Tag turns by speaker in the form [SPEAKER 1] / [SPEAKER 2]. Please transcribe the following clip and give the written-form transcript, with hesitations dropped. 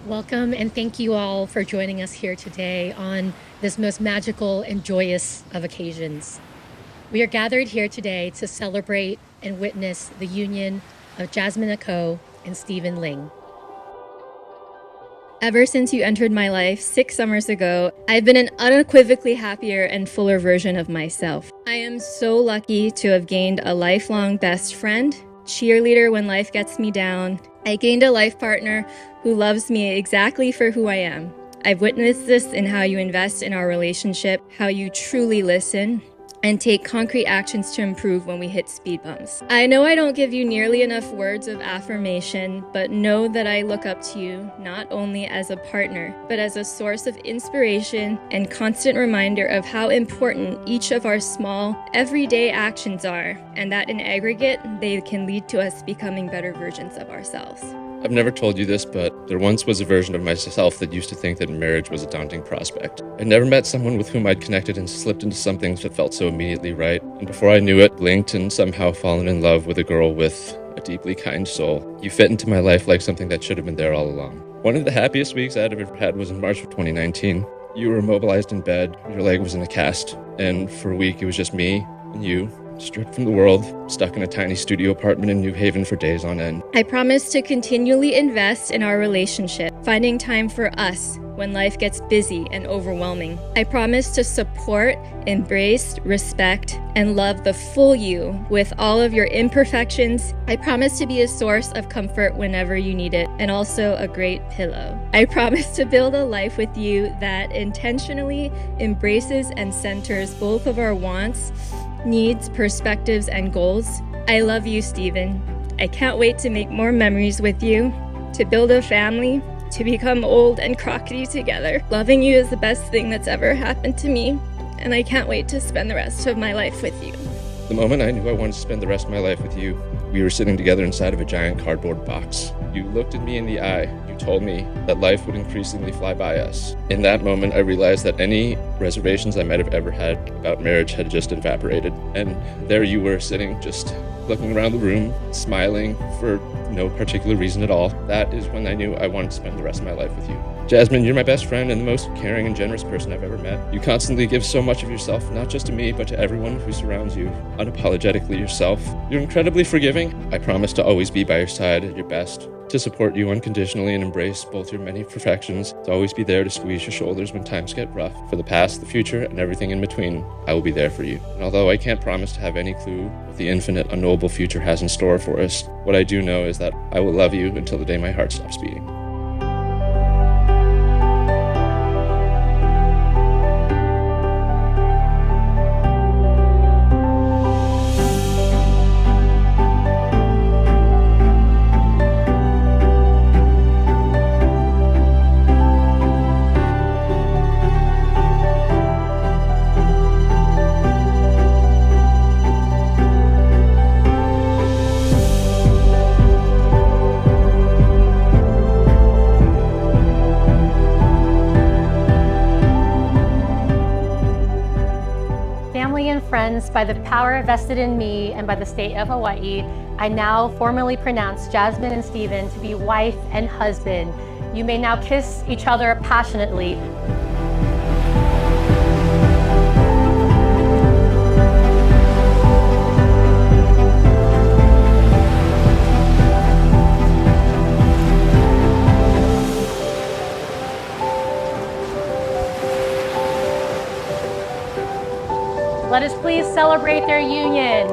[SPEAKER 1] Welcome, and thank you all for joining us here today on this most magical and joyous of occasions. We are gathered here today to celebrate and witness the union of Jasmine and Stephen Ling.
[SPEAKER 2] Ever since you entered my life 6 summers ago, I've been an unequivocally happier and fuller version of myself. I am so lucky to have gained a lifelong best friend, cheerleader when life gets me down. I gained a life partner who loves me exactly for who I am. I've witnessed this in how you invest in our relationship, how you truly listen, and take concrete actions to improve when we hit speed bumps. I know I don't give you nearly enough words of affirmation, but know that I look up to you not only as a partner, but as a source of inspiration and constant reminder of how important each of our small, everyday actions are, and that in aggregate, they can lead to us becoming better versions of ourselves.
[SPEAKER 3] I've never told you this, but there once was a version of myself that used to think that marriage was a daunting prospect. I'd never met someone with whom I'd connected and slipped into something that felt so immediately right. And before I knew it, blinked and somehow fallen in love with a girl with a deeply kind soul. You fit into my life like something that should have been there all along. One of the happiest weeks I'd ever had was in March of 2019. You were immobilized in bed, your leg was in a cast, and for a week it was just me and you, stripped from the world, stuck in a tiny studio apartment in New Haven for days on end.
[SPEAKER 2] I promise to continually invest in our relationship, finding time for us when life gets busy and overwhelming. I promise to support, embrace, respect, and love the full you with all of your imperfections. I promise to be a source of comfort whenever you need it, and also a great pillow. I promise to build a life with you that intentionally embraces and centers both of our wants, needs, perspectives, and goals. I love you, Stephen. I can't wait to make more memories with you, to build a family, to become old and crockety together. Loving you is the best thing that's ever happened to me, and I can't wait to spend the rest of my life with you.
[SPEAKER 3] The moment I knew I wanted to spend the rest of my life with you, we were sitting together inside of a giant cardboard box. You looked at me in the eye. You told me that life would increasingly fly by us. In that moment, I realized that any reservations I might have ever had about marriage had just evaporated. And there you were sitting, just looking around the room, smiling for no particular reason at all. That is when I knew I wanted to spend the rest of my life with you. Jasmine, you're my best friend and the most caring and generous person I've ever met. You constantly give so much of yourself, not just to me, but to everyone who surrounds you, unapologetically yourself. You're incredibly forgiving. I promise to always be by your side at your best, to support you unconditionally and embrace both your many perfections, to always be there to squeeze your shoulders when times get rough. For the past, the future, and everything in between, I will be there for you. And although I can't promise to have any clue what the infinite, unknowable future has in store for us, what I do know is that I will love you until the day my heart stops beating.
[SPEAKER 4] Family and friends, by the power vested in me and by the state of Hawaii, I now formally pronounce Jasmine and Stephen to be wife and husband. You may now kiss each other passionately. Let us please celebrate their union.